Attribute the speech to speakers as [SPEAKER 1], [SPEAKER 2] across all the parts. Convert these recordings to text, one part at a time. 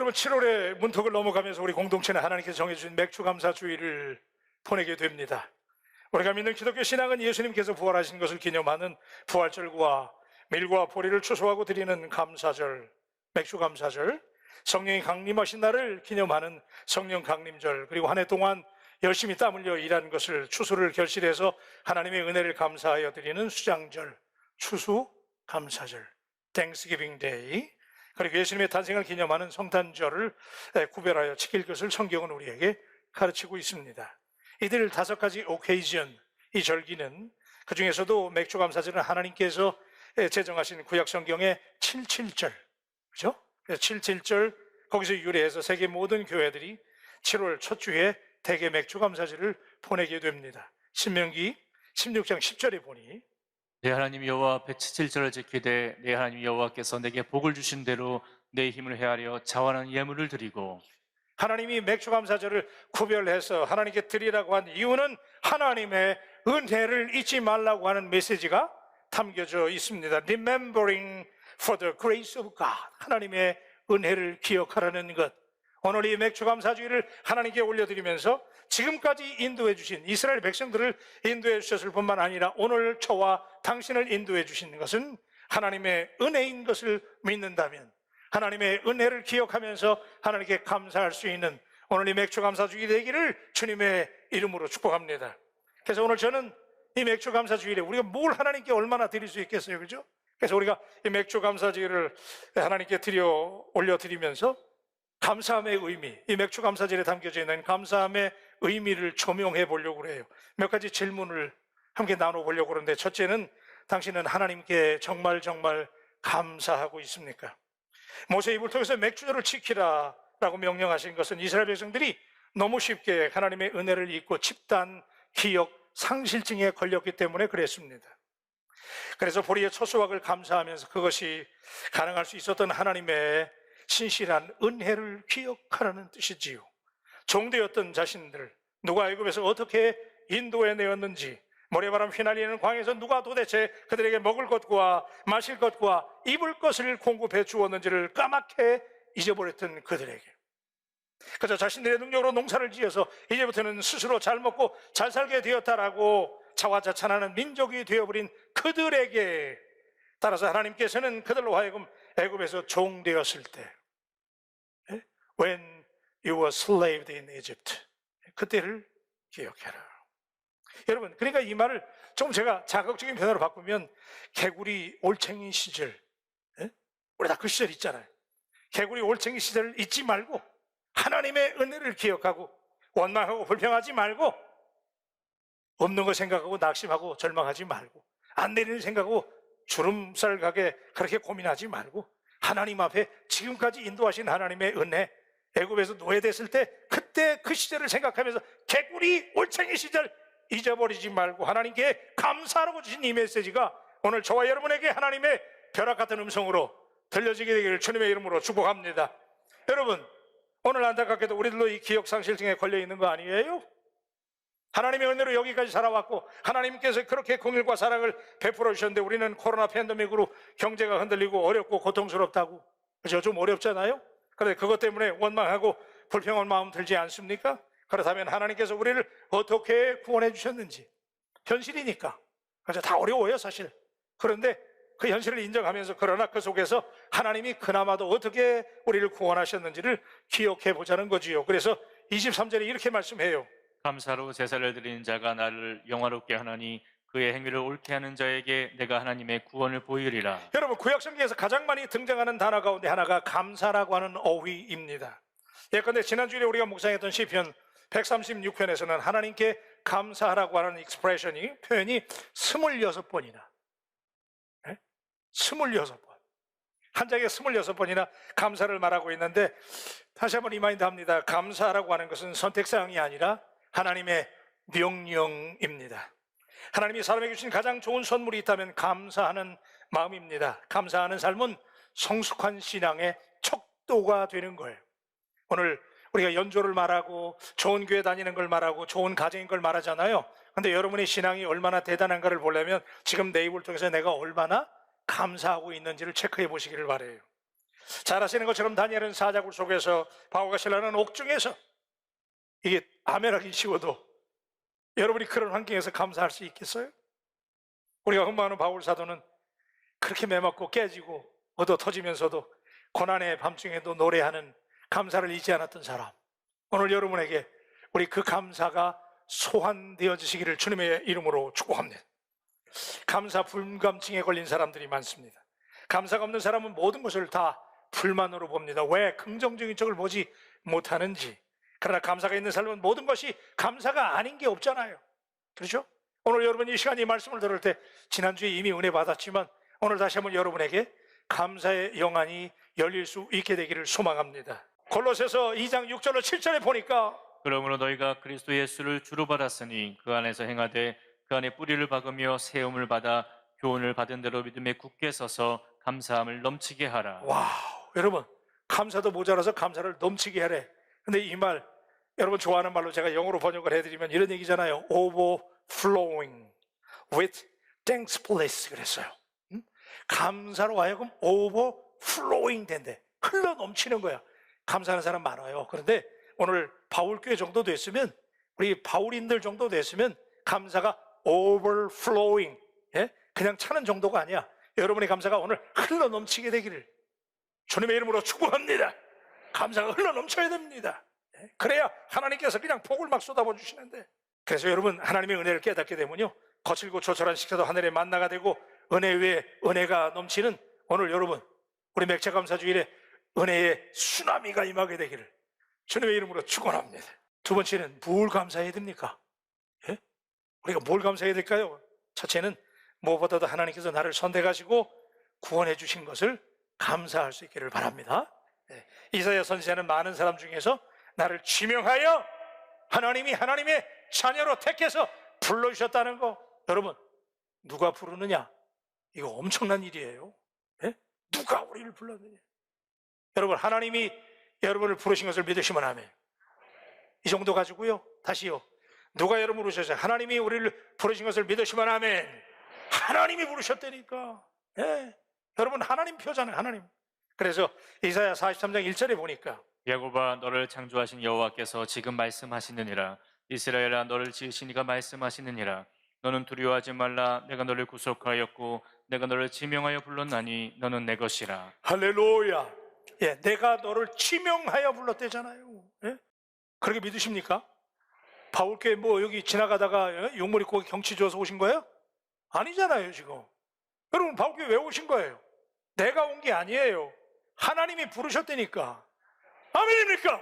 [SPEAKER 1] 여러분, 7월의 문턱을 넘어가면서 우리 공동체는 하나님께서 정해주신 맥주감사주의를 보내게 됩니다. 우리가 믿는 기독교 신앙은 예수님께서 부활하신 것을 기념하는 부활절과 밀과 보리를 추수하고 드리는 감사절, 맥주감사절, 성령이 강림하신 날을 기념하는 성령 강림절, 그리고 한 해 동안 열심히 땀 흘려 일한 것을 추수를 결실해서 하나님의 은혜를 감사하여 드리는 수장절, 추수감사절, Thanksgiving Day, 그리고 예수님의 탄생을 기념하는 성탄절을 구별하여 지킬 것을 성경은 우리에게 가르치고 있습니다. 이들 5가지 occasion, 이 절기는 그 중에서도 맥주감사절은 하나님께서 제정하신 구약성경의 7.7절, 그죠? 7.7절, 거기서 유래해서 세계 모든 교회들이 7월 첫 주에 대개 맥주감사절을 보내게 됩니다. 신명기 16장 10절에 보니
[SPEAKER 2] 내 하나님 여호와 앞에 7.7절을 지키되 내 하나님 여호와께서 내게 복을 주신 대로 내 힘을 헤아려 자원하는 예물을 드리고,
[SPEAKER 1] 하나님이 맥주감사절을 구별해서 하나님께 드리라고 한 이유는 하나님의 은혜를 잊지 말라고 하는 메시지가 담겨져 있습니다. Remembering for the grace of God, 하나님의 은혜를 기억하라는 것. 오늘 이 맥주감사주의를 하나님께 올려드리면서 지금까지 인도해 주신 이스라엘 백성들을 인도해 주셨을 뿐만 아니라 오늘 저와 당신을 인도해 주신 것은 하나님의 은혜인 것을 믿는다면 하나님의 은혜를 기억하면서 하나님께 감사할 수 있는 오늘 이 맥주감사주의 되기를 주님의 이름으로 축복합니다. 그래서 오늘 저는 이 맥주감사주의에 우리가 뭘 하나님께 얼마나 드릴 수 있겠어요, 그죠? 그래서 우리가 이 맥주감사주의를 하나님께 올려드리면서 감사함의 의미, 이 맥주감사절에 담겨져 있는 감사함의 의미를 조명해 보려고 해요. 몇 가지 질문을 함께 나눠보려고 그러는데, 첫째는 당신은 하나님께 정말 감사하고 있습니까? 모세 입을 통해서 맥주절을 지키라 라고 명령하신 것은 이스라엘 백성들이 너무 쉽게 하나님의 은혜를 잊고 집단 기억 상실증에 걸렸기 때문에 그랬습니다. 그래서 보리의 첫 수확을 감사하면서 그것이 가능할 수 있었던 하나님의 신실한 은혜를 기억하라는 뜻이지요. 종되었던 자신들, 누가 애굽에서 어떻게 인도해 내었는지, 모래바람 휘날리는 광에서 누가 도대체 그들에게 먹을 것과 마실 것과 입을 것을 공급해 주었는지를 까맣게 잊어버렸던 그들에게, 그저 자신들의 능력으로 농사를 지어서 이제부터는 스스로 잘 먹고 잘 살게 되었다라고 자화자찬하는 민족이 되어버린 그들에게 따라서 하나님께서는 그들로 하여금 애굽에서 종되었을 때, When you were slaved in Egypt, 그때를 기억해라. 여러분, 그러니까 이 말을 좀 제가 자극적인 변화로 바꾸면 개구리 올챙이 시절, 우리 다 그 시절 있잖아요. 개구리 올챙이 시절을 잊지 말고 하나님의 은혜를 기억하고 원망하고 불평하지 말고 없는 거 생각하고 낙심하고 절망하지 말고 안 되는 생각하고 주름살 가게 그렇게 고민하지 말고 하나님 앞에 지금까지 인도하신 하나님의 은혜, 애굽에서 노예됐을 때 그때 그 시절을 생각하면서 개구리 올챙이 시절 잊어버리지 말고 하나님께 감사하라고 주신 이 메시지가 오늘 저와 여러분에게 하나님의 벼락 같은 음성으로 들려지게 되기를 주님의 이름으로 축복합니다. 여러분, 오늘 안타깝게도 우리들도 이 기억상실증에 걸려있는 거 아니에요? 하나님의 은혜로 여기까지 살아왔고 하나님께서 그렇게 긍휼과 사랑을 베풀어 주셨는데 우리는 코로나 팬데믹으로 경제가 흔들리고 어렵고 고통스럽다고, 그죠? 좀 어렵잖아요? 그런데 그것 때문에 원망하고 불평한 마음 들지 않습니까? 그렇다면 하나님께서 우리를 어떻게 구원해 주셨는지, 현실이니까 그죠? 다 어려워요 사실. 그런데 그 현실을 인정하면서 그러나 그 속에서 하나님이 그나마도 어떻게 우리를 구원하셨는지를 기억해 보자는 거지요. 그래서 23절에 이렇게 말씀해요.
[SPEAKER 2] 감사로 제사를 드리는 자가 나를 영화롭게 하나니 그의 행위를 옳게 하는 자에게 내가 하나님의 구원을 보이리라.
[SPEAKER 1] 여러분, 구약성경에서 가장 많이 등장하는 단어 가운데 하나가 감사라고 하는 어휘입니다. 예컨대 지난주에 우리가 묵상했던 시편 136편에서는 하나님께 감사하라고 하는 익스프레션이, 표현이 26번이나 26번, 한 장에 26번이나 감사를 말하고 있는데, 다시 한번 리마인드 합니다. 감사라고 하는 것은 선택사항이 아니라 하나님의 명령입니다. 하나님이 사람에게 주신 가장 좋은 선물이 있다면 감사하는 마음입니다. 감사하는 삶은 성숙한 신앙의 척도가 되는 거예요. 오늘 우리가 연조를 말하고 좋은 교회 다니는 걸 말하고 좋은 가정인 걸 말하잖아요. 근데 여러분의 신앙이 얼마나 대단한가를 보려면 지금 내 입을 통해서 내가 얼마나 감사하고 있는지를 체크해 보시기를 바라요. 잘 아시는 것처럼 다니엘은 사자굴 속에서 바오가 신라는 옥중에서 이게 아멘하기 쉬워도 여러분이 그런 환경에서 감사할 수 있겠어요? 우리가 흠모하는 바울 사도는 그렇게 매맞고 깨지고 얻어 터지면서도 고난의 밤중에도 노래하는 감사를 잊지 않았던 사람, 오늘 여러분에게 우리 그 감사가 소환되어지시기를 주님의 이름으로 축복합니다. 감사 불감증에 걸린 사람들이 많습니다. 감사가 없는 사람은 모든 것을 다 불만으로 봅니다. 왜? 긍정적인 쪽을 보지 못하는지. 그러나 감사가 있는 사람은 모든 것이 감사가 아닌 게 없잖아요. 그렇죠? 오늘 여러분이 이 시간 이 말씀을 들을 때 지난주에 이미 은혜 받았지만 오늘 다시 한번 여러분에게 감사의 영안이 열릴 수 있게 되기를 소망합니다. 골로새서 2장 6절로 7절에 보니까
[SPEAKER 2] 그러므로 너희가 그리스도 예수를 주로 받았으니 그 안에서 행하되 그 안에 뿌리를 박으며 세움을 받아 교훈을 받은 대로 믿음에 굳게 서서 감사함을 넘치게 하라.
[SPEAKER 1] 와우, 여러분 감사도 모자라서 감사를 넘치게 하래. 근데 이 말 여러분 좋아하는 말로 제가 영어로 번역을 해드리면 이런 얘기잖아요. Overflowing with thankfulness 그랬어요. 감사로 하여금 overflowing 된대. 흘러 넘치는 거야. 감사하는 사람 많아요. 그런데 오늘 바울교회 정도 됐으면, 우리 바울인들 정도 됐으면 감사가 overflowing, 그냥 차는 정도가 아니야. 여러분의 감사가 오늘 흘러 넘치게 되기를 주님의 이름으로 축복합니다. 감사가 흘러 넘쳐야 됩니다. 그래야 하나님께서 그냥 복을 막 쏟아부어 주시는데, 그래서 여러분 하나님의 은혜를 깨닫게 되면요, 거칠고 조촐한 식사도 하늘의 만나가 되고 은혜 위에 은혜가 넘치는 오늘 여러분 우리 맥차감사주일에 은혜의 쓰나미가 임하게 되기를 주님의 이름으로 축원합니다. 두 번째는 뭘 감사해야 됩니까? 우리가 뭘 감사해야 될까요? 첫째는 무엇보다도 하나님께서 나를 선택하시고 구원해 주신 것을 감사할 수 있기를 바랍니다. 이사야 선지자는 많은 사람 중에서 나를 지명하여 하나님이 하나님의 자녀로 택해서 불러주셨다는 거, 여러분 누가 부르느냐? 이거 엄청난 일이에요. 누가 우리를 불렀느냐? 여러분 하나님이 여러분을 부르신 것을 믿으시면 아멘. 이 정도 가지고요, 다시요, 누가 여러분을 부르셨어요? 하나님이 우리를 부르신 것을 믿으시면 아멘. 하나님이 부르셨다니까. 여러분 하나님 표잖아요. 하나님. 그래서 이사야 43장 1절에 보니까
[SPEAKER 2] 야곱아 너를 창조하신 여호와께서 지금 말씀하시느니라. 이스라엘아 너를 지으신 이가 말씀하시느니라. 너는 두려워하지 말라. 내가 너를 구속하였고 내가 너를 지명하여 불렀나니 너는 내 것이라.
[SPEAKER 1] 할렐루야. 내가 너를 지명하여 불렀대잖아요. 그렇게 믿으십니까? 바울교회 뭐 여기 지나가다가 용물 입고 경치 줘서 오신 거예요? 아니잖아요. 지금 여러분 바울교회 왜 오신 거예요? 내가 온 게 아니에요. 하나님이 부르셨다니까. 아멘입니까?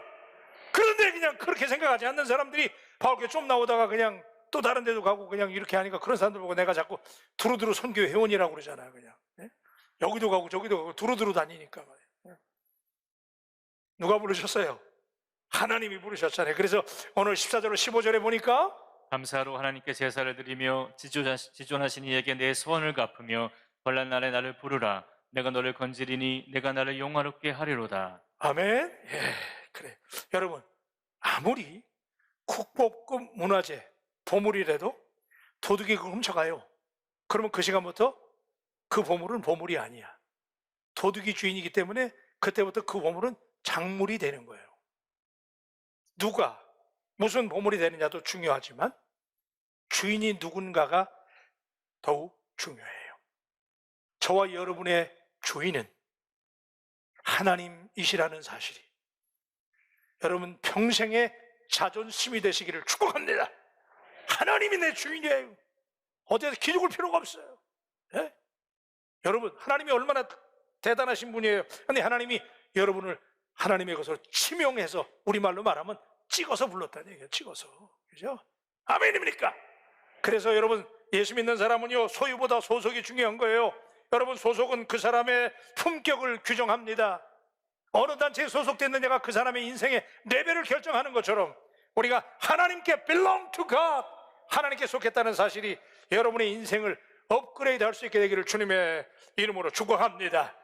[SPEAKER 1] 그런데 그냥 그렇게 생각하지 않는 사람들이 바울교회 좀 나오다가 그냥 또 다른 데도 가고 그냥 이렇게 하니까 그런 사람들 보고 내가 자꾸 두루두루 선교 회원이라고 그러잖아요. 그냥 여기도 가고 저기도 가고 두루두루 다니니까 말이에요. 누가 부르셨어요? 하나님이 부르셨잖아요. 그래서 오늘 14절로 15절에 보니까
[SPEAKER 2] 감사로 하나님께 제사를 드리며 지존하신 이에게 내 소원을 갚으며 환난 날에 나를 부르라. 내가 너를 건지리니 내가 나를 영화롭게 하리로다.
[SPEAKER 1] 아멘. 그래. 여러분 아무리 국보급 문화재 보물이라도 도둑이 그걸 훔쳐가요. 그러면 그 시간부터 그 보물은 보물이 아니야. 도둑이 주인이기 때문에 그때부터 그 보물은 작물이 되는 거예요. 누가 무슨 보물이 되느냐도 중요하지만 주인이 누군가가 더욱 중요해요. 저와 여러분의 주인은 하나님이시라는 사실이 여러분 평생의 자존심이 되시기를 축복합니다. 하나님이 내 주인이에요. 어디에서 기죽을 필요가 없어요. 여러분 하나님이 얼마나 대단하신 분이에요. 근데 하나님이 여러분을 하나님의 것으로 지명해서, 우리말로 말하면 찍어서 불렀다는 얘기예요. 찍어서. 그죠? 아멘입니까? 그래서 여러분 예수 믿는 사람은요 소유보다 소속이 중요한 거예요. 여러분 소속은 그 사람의 품격을 규정합니다. 어느 단체에 소속됐느냐가 그 사람의 인생의 레벨을 결정하는 것처럼 우리가 하나님께 belong to God, 하나님께 속했다는 사실이 여러분의 인생을 업그레이드 할 수 있게 되기를 주님의 이름으로 축복합니다.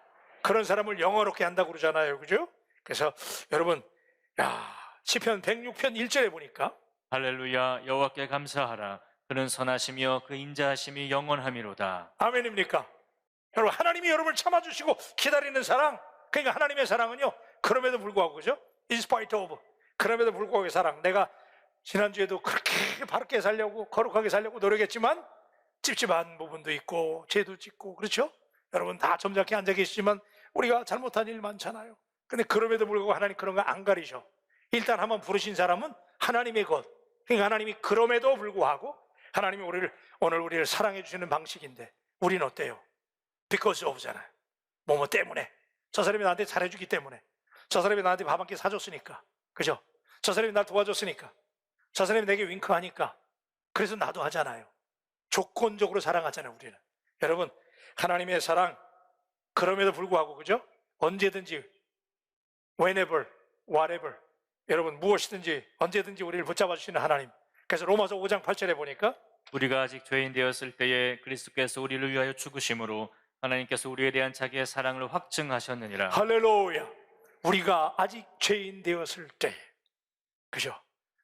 [SPEAKER 1] 그런 사람을 영화롭게 한다고 그러잖아요. 그죠? 그래서 여러분 시편 106편 1절에 보니까
[SPEAKER 2] 할렐루야. 여호와께 감사하라. 그는 선하시며 그 인자하심이 영원함이로다.
[SPEAKER 1] 아멘입니까? 여러분 하나님이 여러분을 참아주시고 기다리는 사랑, 그러니까 하나님의 사랑은요, 그럼에도 불구하고, 그죠? In spite of, 그럼에도 불구하고 사랑. 내가 지난주에도 그렇게 바르게 살려고, 거룩하게 살려고 노력했지만 찝찝한 부분도 있고 죄도 짓고, 그렇죠? 여러분 다 점잖게 앉아 계시지만 우리가 잘못한 일 많잖아요. 근데 그럼에도 불구하고 하나님 그런 거 안 가리셔. 일단 한번 부르신 사람은 하나님의 것. 그러니까 하나님이 그럼에도 불구하고 하나님이 오늘 우리를 사랑해 주시는 방식인데, 우리는 어때요? Because of잖아요. 뭐뭐 때문에. 저 사람이 나한테 잘해주기 때문에, 저 사람이 나한테 밥 한 끼 사줬으니까, 그죠? 저 사람이 날 도와줬으니까, 저 사람이 내게 윙크하니까, 그래서 나도 하잖아요. 조건적으로 사랑하잖아요, 우리는. 여러분, 하나님의 사랑, 그럼에도 불구하고, 그죠? 언제든지, whenever, whatever, 여러분 무엇이든지 언제든지 우리를 붙잡아 주시는 하나님. 그래서 로마서 5장 8절에 보니까
[SPEAKER 2] 우리가 아직 죄인 되었을 때에 그리스도께서 우리를 위하여 죽으심으로 하나님께서 우리에 대한 자기의 사랑을 확증하셨느니라.
[SPEAKER 1] 할렐루야. 우리가 아직 죄인 되었을 때, 그죠?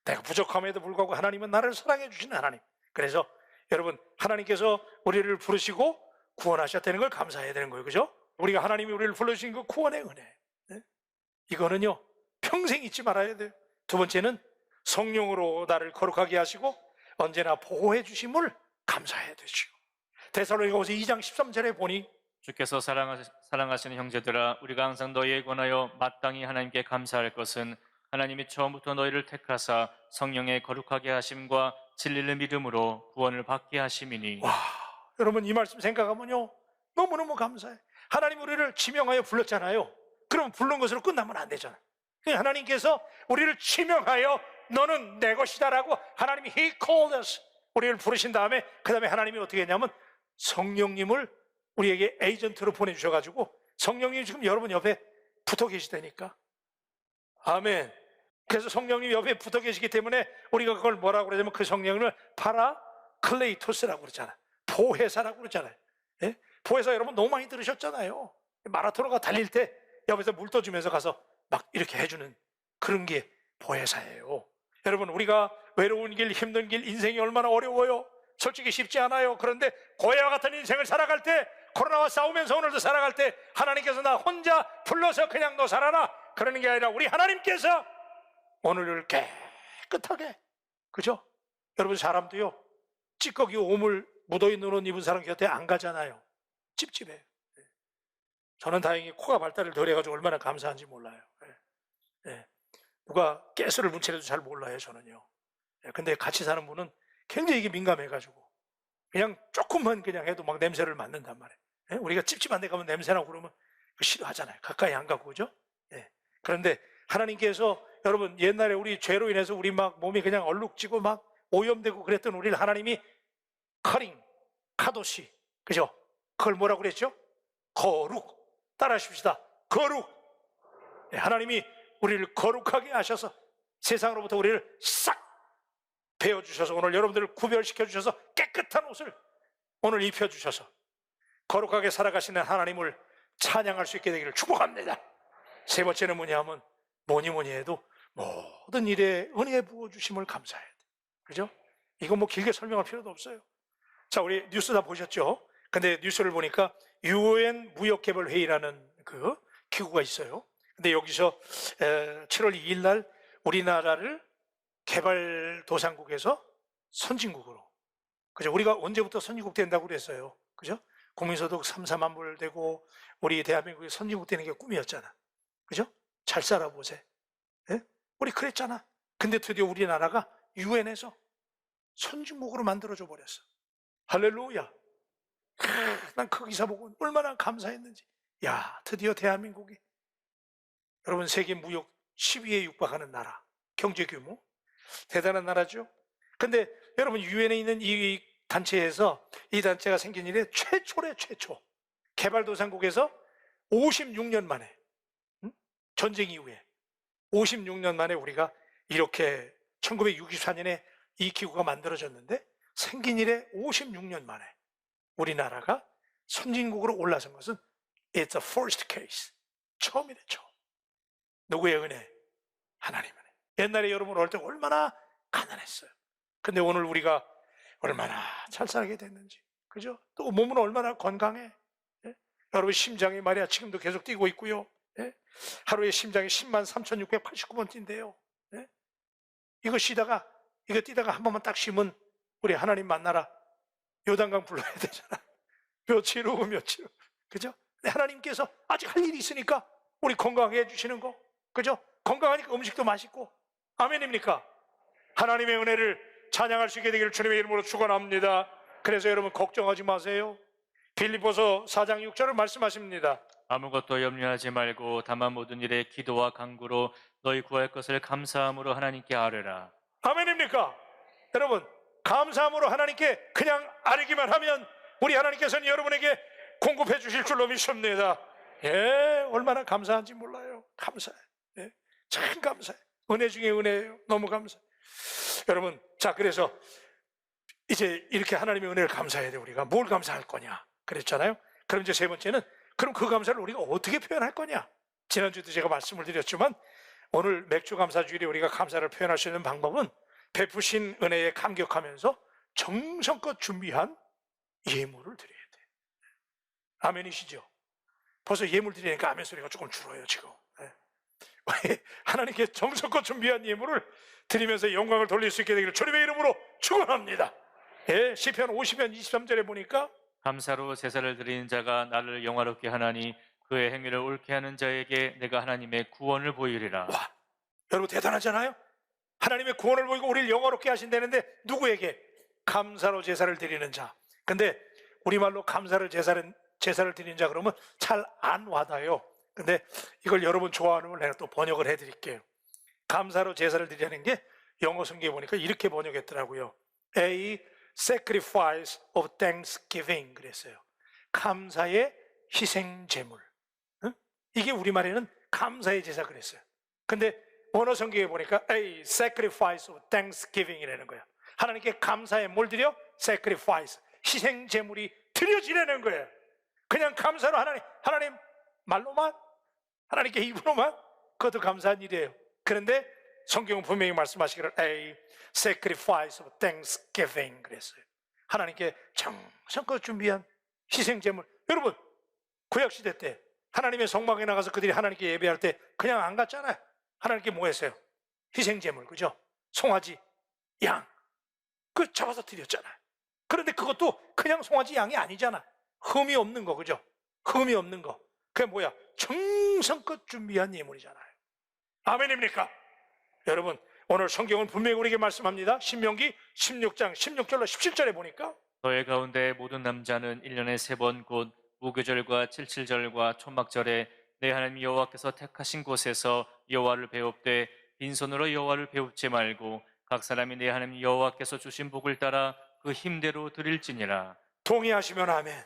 [SPEAKER 1] 내가 부족함에도 불구하고 하나님은 나를 사랑해 주시는 하나님. 그래서 여러분, 하나님께서 우리를 부르시고 구원하셨다는 걸 감사해야 되는 거예요, 그죠? 우리가 하나님이 우리를 불러주신 그 구원의 은혜, 네? 이거는요 평생 잊지 말아야 돼요. 두 번째는 성령으로 나를 거룩하게 하시고 언제나 보호해 주심을 감사해야 되죠. 데살로니가후서 2장 13절에 보니
[SPEAKER 2] 주께서 사랑하시는 형제들아, 우리가 항상 너희에 관하여 마땅히 하나님께 감사할 것은 하나님이 처음부터 너희를 택하사 성령의 거룩하게 하심과 진리를 믿음으로 구원을 받게 하심이니.
[SPEAKER 1] 와, 여러분 이 말씀 생각하면요 너무너무 감사해. 하나님 우리를 지명하여 불렀잖아요. 그럼 부른 것으로 끝나면 안 되잖아요. 하나님께서 우리를 지명하여 너는 내 것이다라고 하나님이 He called us, 우리를 부르신 다음에 그 다음에 하나님이 어떻게 했냐면 성령님을 우리에게 에이전트로 보내주셔가지고, 성령님이 지금 여러분 옆에 붙어 계시다니까. 아멘. 그래서 성령님이 옆에 붙어 계시기 때문에 우리가 그걸 뭐라고 그러냐면 그 성령을 파라클레이토스라고 그러잖아요. 보혜사라고 그러잖아요. 예? 보혜사 여러분 너무 많이 들으셨잖아요. 마라토너가 달릴 때 옆에서 물 떠주면서 가서 막 이렇게 해주는 그런 게 보혜사예요. 여러분 우리가 외로운 길, 힘든 길, 인생이 얼마나 어려워요. 솔직히 쉽지 않아요. 그런데 고해와 같은 인생을 살아갈 때, 코로나와 싸우면서 오늘도 살아갈 때 하나님께서 나 혼자 불러서 그냥 너 살아라 그러는 게 아니라 우리 하나님께서 오늘을 깨끗하게, 그죠? 여러분 사람도요 찌꺼기 오물 묻어있는 옷 입은 사람 곁에 안 가잖아요. 찝찝해요. 저는 다행히 코가 발달을 덜 해가지고 얼마나 감사한지 몰라요. 누가 가스를 문칠해도 잘 몰라요, 저는요. 근데 같이 사는 분은 굉장히 이게 민감해가지고 그냥 조금만 그냥 해도 막 냄새를 맡는단 말이에요. 우리가 찝찝한 데 가면 냄새나고 그러면 싫어하잖아요. 가까이 안 가고, 그죠? 그런데 하나님께서 여러분 옛날에 우리 죄로 인해서 우리 막 몸이 그냥 얼룩지고 막 오염되고 그랬던 우리를 하나님이 커링, 카도시, 그죠? 그걸 뭐라고 그랬죠? 거룩. 따라 하십시다. 거룩. 하나님이 우리를 거룩하게 하셔서 세상으로부터 우리를 싹 베어주셔서 오늘 여러분들을 구별시켜 주셔서 깨끗한 옷을 오늘 입혀주셔서 거룩하게 살아가시는 하나님을 찬양할 수 있게 되기를 축복합니다. 세 번째는 뭐냐면 뭐니 해도 모든 일에 은혜 부어주심을 감사해야 돼. 그죠? 이거 뭐 길게 설명할 필요도 없어요. 자, 우리 뉴스 다 보셨죠? 근데 뉴스를 보니까 UN 무역개발회의라는 그 기구가 있어요. 근데 여기서 7월 2일 날 우리나라를 개발도상국에서 선진국으로, 그죠? 우리가 언제부터 선진국 된다고 그랬어요. 그죠? 국민소득 3, 4만 불 되고 우리 대한민국이 선진국 되는 게 꿈이었잖아. 그죠? 잘 살아보세요. 예? 우리 그랬잖아. 근데 드디어 우리나라가 UN에서 선진국으로 만들어줘 버렸어. 할렐루야. 난 그 기사 보고 얼마나 감사했는지. 야, 드디어 대한민국이 여러분 세계 무역 10위에 육박하는 나라, 경제 규모 대단한 나라죠. 근데 여러분 유엔에 있는 이 단체에서, 이 단체가 생긴 이래 최초래 최초. 개발도상국에서 56년 만에, 전쟁 이후에 56년 만에 우리가 이렇게 1964년에 이 기구가 만들어졌는데 생긴 이래 56년 만에 우리나라가 선진국으로 올라선 것은 It's a first case. 처음이래, 처음. 누구의 은혜? 하나님의 은혜. 옛날에 여러분 어릴 때 얼마나 가난했어요. 근데 오늘 우리가 얼마나 잘 살게 됐는지, 그죠? 또 몸은 얼마나 건강해. 예? 여러분 심장이 말이야 지금도 계속 뛰고 있고요. 예? 하루에 심장이 10만 3,689번 뛴대요. 예? 이거 뛰다가 한 번만 딱 쉬면 우리 하나님 만나라 요단강 불러야 되잖아. 며칠 후 며칠 후. 그죠? 근데 하나님께서 아직 할 일이 있으니까 우리 건강하게 해주시는 거. 그죠? 건강하니까 음식도 맛있고. 아멘입니까? 하나님의 은혜를 찬양할 수 있게 되기를 주님의 이름으로 축원합니다. 그래서 여러분 걱정하지 마세요. 빌립보서 4장 6절을 말씀하십니다.
[SPEAKER 2] 아무것도 염려하지 말고 다만 모든 일에 기도와 간구로 너희 구할 것을 감사함으로 하나님께 아뢰라.
[SPEAKER 1] 아멘입니까? 여러분 감사함으로 하나님께 그냥 아뢰기만 하면 우리 하나님께서는 여러분에게 공급해 주실 줄로 믿습니다. 예, 얼마나 감사한지 몰라요. 감사해. 예, 참 감사해. 은혜 중에 은혜예요. 너무 감사해. 여러분, 자 그래서 이제 이렇게 하나님의 은혜를 감사해야 돼. 우리가 뭘 감사할 거냐 그랬잖아요. 그럼 이제 세 번째는 그럼 그 감사를 우리가 어떻게 표현할 거냐. 지난주에도 제가 말씀을 드렸지만 오늘 맥주 감사주일에 우리가 감사를 표현할 수 있는 방법은 베푸신 은혜에 감격하면서 정성껏 준비한 예물을 드려야 돼. 아멘이시죠? 벌써 예물 드리니까 아멘 소리가 조금 줄어요 지금. 하나님께 정성껏 준비한 예물을 드리면서 영광을 돌릴 수 있게 되기를 주님의 이름으로 축원합니다. 예, 시편 50편 23절에 보니까
[SPEAKER 2] 감사로 제사를 드리는 자가 나를 영화롭게 하나니 그의 행위를 옳게 하는 자에게 내가 하나님의 구원을 보이리라.
[SPEAKER 1] 와, 여러분 대단하잖아요. 하나님의 구원을 보이고 우리를 영화롭게 하신다는데 누구에게? 감사로 제사를 드리는 자. 근데 우리말로 감사를 제사를 드리는 자 그러면 잘 안 와닿아요. 근데 이걸 여러분 좋아하는 내가 또 번역을 해드릴게요. 감사로 제사를 드리는 게 영어 성경에 보니까 이렇게 번역했더라고요. A sacrifice of thanksgiving 그랬어요. 감사의 희생 제물. 응? 이게 우리말에는 감사의 제사 그랬어요. 근데 원어 성경에 보니까 A sacrifice of thanksgiving이라는 거예요. 하나님께 감사의 뭘 드려? sacrifice 희생 제물이 드려지라는 거예요. 그냥 감사로 하나님 말로만 하나님께 입으로만 그것도 감사한 일이에요. 그런데 성경은 분명히 말씀하시기를 A sacrifice of thanksgiving 그랬어요. 하나님께 정성껏 준비한 희생제물. 여러분 구약시대 때 하나님의 성막에 나가서 그들이 하나님께 예배할 때 그냥 안 갔잖아요. 하나님께 뭐 했어요? 희생제물, 그죠? 송아지, 양, 그 잡아서 드렸잖아요. 그런데 그것도 그냥 송아지 양이 아니잖아. 흠이 없는 거, 그죠? 흠이 없는 거. 그게 뭐야? 정성껏 준비한 예물이잖아요. 아멘입니까? 여러분 오늘 성경은 분명히 우리에게 말씀합니다. 신명기 16장 16절로 17절에 보니까
[SPEAKER 2] 너희 가운데 모든 남자는 1년에 3번 곧 무교절과 칠칠절과 초막절에 내 하나님 여호와께서 택하신 곳에서 여호와를 배웁되 빈손으로 여호와를 배웁지 말고 각 사람이 내 하나님 여호와께서 주신 복을 따라 그 힘대로 드릴지니라.
[SPEAKER 1] 동의하시면 아멘.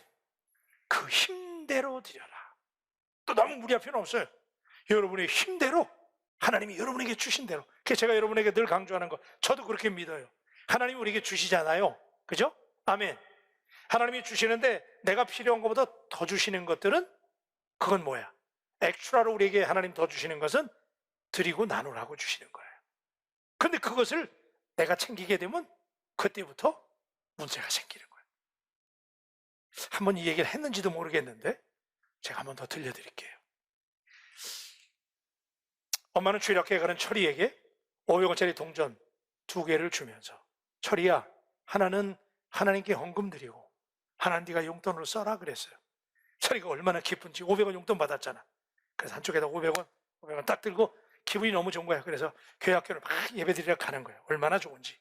[SPEAKER 1] 그 힘대로 드려라. 또 너무 무리할 필요는 없어요. 여러분의 힘대로 하나님이 여러분에게 주신 대로. 그래서 제가 여러분에게 늘 강조하는 거 저도 그렇게 믿어요. 하나님이 우리에게 주시잖아요. 그죠? 아멘. 하나님이 주시는데 내가 필요한 것보다 더 주시는 것들은 그건 뭐야? 엑스트라로 우리에게 하나님 더 주시는 것은 드리고 나누라고 주시는 거예요. 근데 그것을 내가 챙기게 되면 그때부터 문제가 생기는 거예요. 한번 이 얘기를 했는지도 모르겠는데 제가 한번 더 들려드릴게요. 엄마는 주일학교에 가는 철이에게 500원짜리 동전 2개를 주면서 철이야, 하나는 하나님께 헌금 드리고 하나는 네가 용돈으로 써라 그랬어요. 철이가 얼마나 기쁜지 500원 용돈 받았잖아. 그래서 한쪽에다 500원 딱 들고 기분이 너무 좋은 거야. 그래서 교회 학교를 막 예배드리러 가는 거예요. 얼마나 좋은지.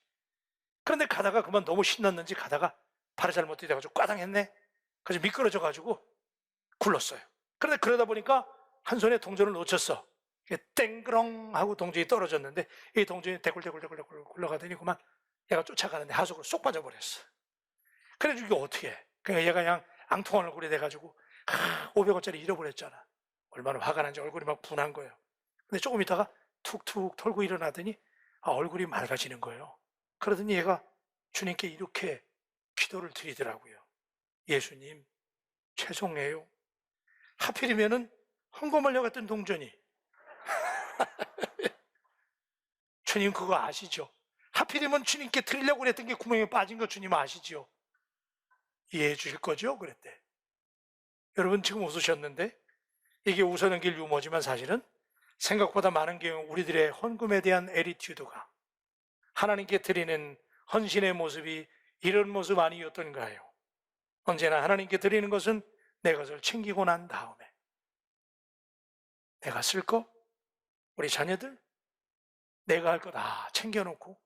[SPEAKER 1] 그런데 가다가 그만 너무 신났는지 가다가 발을 잘못 디뎌가지고 꽈당했네. 그래서 미끄러져가지고 굴렀어요. 그런데 그러다 보니까 한 손에 동전을 놓쳤어. 땡그렁 하고 동전이 떨어졌는데 이 동전이 대굴대굴 굴러가더니 그만 얘가 쫓아가는데 하속으로 쏙 빠져버렸어. 그래가지고 이게 어떻게 해? 그러니까 얘가 그냥 앙통한 얼굴이 돼가지고 500원짜리 잃어버렸잖아. 얼마나 화가 난지 얼굴이 막 분한 거예요. 근데 조금 있다가 툭툭 털고 일어나더니 얼굴이 맑아지는 거예요. 그러더니 얘가 주님께 이렇게 기도를 드리더라고요. 예수님 죄송해요. 하필이면은 헌금하려 갔던 동전이 주님 그거 아시죠? 하필이면 주님께 드리려고 그랬던 게 구멍에 빠진 거 주님 아시죠? 이해해 주실 거죠? 그랬대. 여러분 지금 웃으셨는데 이게 웃어넘길 유머지만 사실은 생각보다 많은 경우 우리들의 헌금에 대한 애티튜드가, 하나님께 드리는 헌신의 모습이 이런 모습 아니었던가요? 언제나 하나님께 드리는 것은 내 것을 챙기고 난 다음에 내가 쓸 거, 우리 자녀들, 내가 할 거 다 챙겨놓고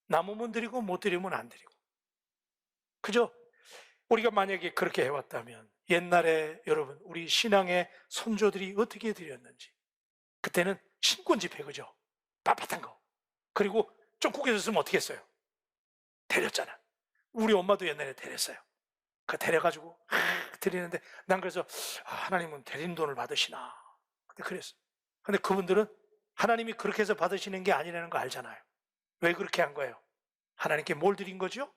[SPEAKER 1] 남으면 드리고 못 드리면 안 드리고. 그죠? 우리가 만약에 그렇게 해왔다면 옛날에 여러분 우리 신앙의 선조들이 어떻게 드렸는지, 그때는 신권 집회, 그죠? 빳빳한 거. 그리고 좀 국에서 어떻게 했어요? 데렸잖아. 우리 엄마도 옛날에 데렸어요. 그 데려가지고 드리는데 난 그래서 하나님은 데린 돈을 받으시나, 근데 그랬어. 근데 그분들은 하나님이 그렇게 해서 받으시는 게 아니라는 거 알잖아요. 왜 그렇게 한 거예요? 하나님께 뭘 드린 거죠?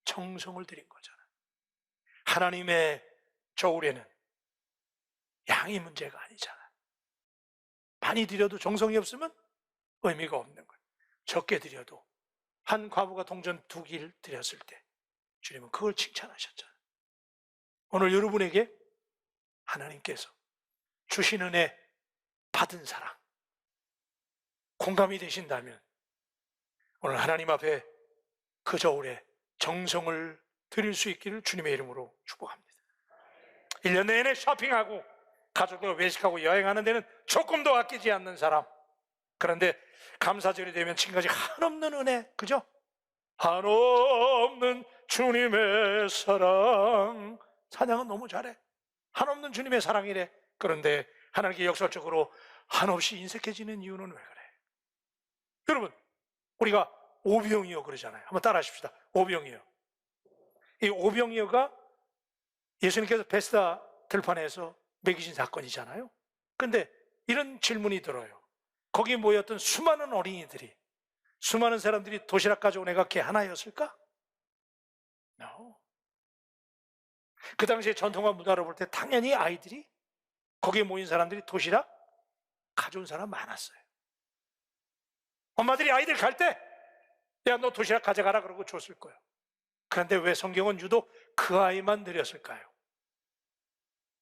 [SPEAKER 1] 정성을 드린 거잖아요. 하나님의 저울에는 양이 문제가 아니잖아요. 많이 드려도 정성이 없으면 의미가 없는 거예요. 적게 드려도 한 과부가 동전 2길 드렸을 때 주님은 그걸 칭찬하셨잖아요. 오늘 여러분에게 하나님께서 주신 은혜, 받은 사랑 공감이 되신다면 오늘 하나님 앞에 그 저울에 정성을 드릴 수 있기를 주님의 이름으로 축복합니다. 1년 내내 쇼핑하고 가족들과 외식하고 여행하는 데는 조금도 아끼지 않는 사람, 그런데 감사절이 되면 지금까지 한없는 은혜, 그죠? 한없는 주님의 사랑, 찬양은 너무 잘해. 한없는 주님의 사랑이래. 그런데 하나님께 역설적으로 한없이 인색해지는 이유는 왜 그래? 여러분, 우리가 오병이어 그러잖아요. 한번 따라 하십시다. 오병이어. 이 오병이어가 예수님께서 베스다 들판에서 먹이신 사건이잖아요. 근데 이런 질문이 들어요. 거기 모였던 수많은 어린이들이, 수많은 사람들이 도시락 가져온 애가 걔 하나였을까? No. 그 당시에 전통과 문화로 볼 때 당연히 아이들이, 거기에 모인 사람들이 도시락 가져온 사람 많았어요. 엄마들이 아이들 갈 때 야, 너 도시락 가져가라 그러고 줬을 거예요. 그런데 왜 성경은 유독 그 아이만 드렸을까요?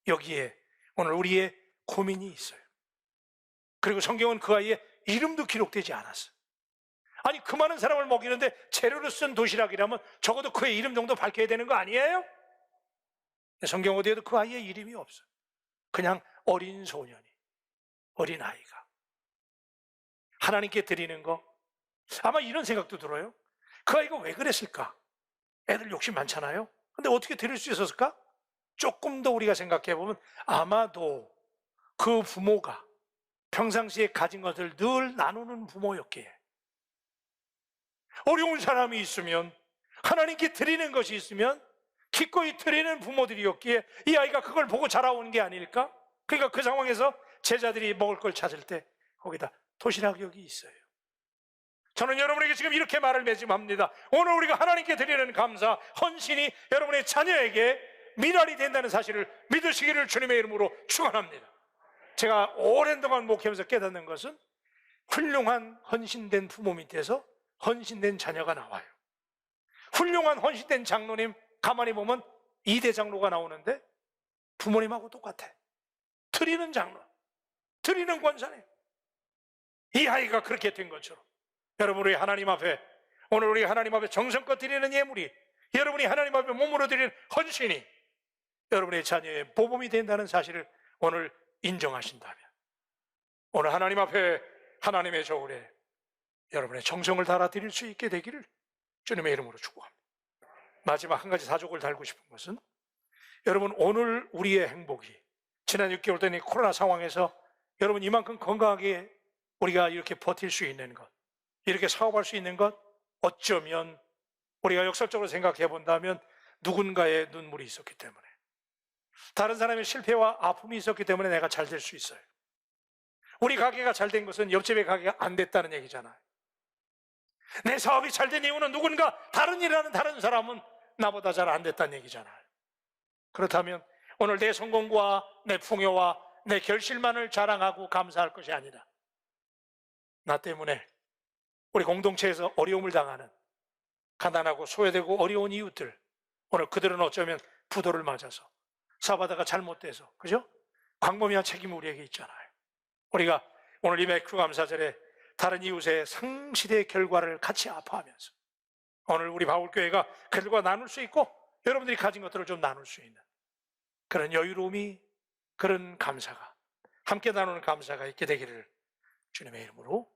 [SPEAKER 1] 여기에 오늘 우리의 고민이 있어요. 그리고 성경은 그 아이의 이름도 기록되지 않았어요. 아니, 그 많은 사람을 먹이는데 재료로 쓴 도시락이라면 적어도 그의 이름 정도 밝혀야 되는 거 아니에요? 성경 어디에도 그 아이의 이름이 없어요. 그냥 어린 소년이, 어린 아이가 하나님께 드리는 거, 아마 이런 생각도 들어요. 그 아이가 왜 그랬을까? 애들 욕심 많잖아요. 근데 어떻게 드릴 수 있었을까? 조금 더 우리가 생각해 보면 아마도 그 부모가 평상시에 가진 것을 늘 나누는 부모였기에, 어려운 사람이 있으면, 하나님께 드리는 것이 있으면 기꺼이 드리는 부모들이었기에 이 아이가 그걸 보고 자라온 게 아닐까? 그러니까 그 상황에서 제자들이 먹을 걸 찾을 때 거기다 도시락 여기 있어요. 저는 여러분에게 지금 이렇게 말을 매짐합니다. 오늘 우리가 하나님께 드리는 감사, 헌신이 여러분의 자녀에게 미랄이 된다는 사실을 믿으시기를 주님의 이름으로 축원합니다. 제가 오랜 동안 목회하면서 깨닫는 것은 훌륭한 헌신된 부모 밑에서 헌신된 자녀가 나와요. 훌륭한 헌신된 장로님 가만히 보면 2대 장로가 나오는데 부모님하고 똑같아. 드리는 장로, 드리는 권사님. 이 아이가 그렇게 된 것처럼 여러분, 우리 하나님 앞에, 오늘 우리 하나님 앞에 정성껏 드리는 예물이, 여러분이 하나님 앞에 몸으로 드리는 헌신이 여러분의 자녀의 보범이 된다는 사실을 오늘 인정하신다면, 오늘 하나님 앞에 하나님의 저울에 여러분의 정성을 달아 드릴 수 있게 되기를 주님의 이름으로 축복합니다. 마지막 한 가지 사족을 달고 싶은 것은, 여러분, 오늘 우리의 행복이, 지난 6개월 된 이 코로나 상황에서 여러분 이만큼 건강하게 우리가 이렇게 버틸 수 있는 것, 이렇게 사업할 수 있는 것, 어쩌면 우리가 역설적으로 생각해 본다면 누군가의 눈물이 있었기 때문에, 다른 사람의 실패와 아픔이 있었기 때문에 내가 잘 될 수 있어요. 우리 가게가 잘 된 것은 옆집의 가게가 안 됐다는 얘기잖아요. 내 사업이 잘 된 이유는 누군가 다른 일 하는 다른 사람은 나보다 잘 안 됐다는 얘기잖아요. 그렇다면 오늘 내 성공과 내 풍요와 내 결실만을 자랑하고 감사할 것이 아니라, 나 때문에 우리 공동체에서 어려움을 당하는 가난하고 소외되고 어려운 이웃들, 오늘 그들은 어쩌면 부도를 맞아서 사바다가 잘못돼서, 그죠? 광범위한 책임이 우리에게 있잖아요. 우리가 오늘 이 맥주감사절에 다른 이웃의 상시대의 결과를 같이 아파하면서 오늘 우리 바울교회가 그들과 나눌 수 있고 여러분들이 가진 것들을 좀 나눌 수 있는 그런 여유로움이, 그런 감사가, 함께 나누는 감사가 있게 되기를 주님의 이름으로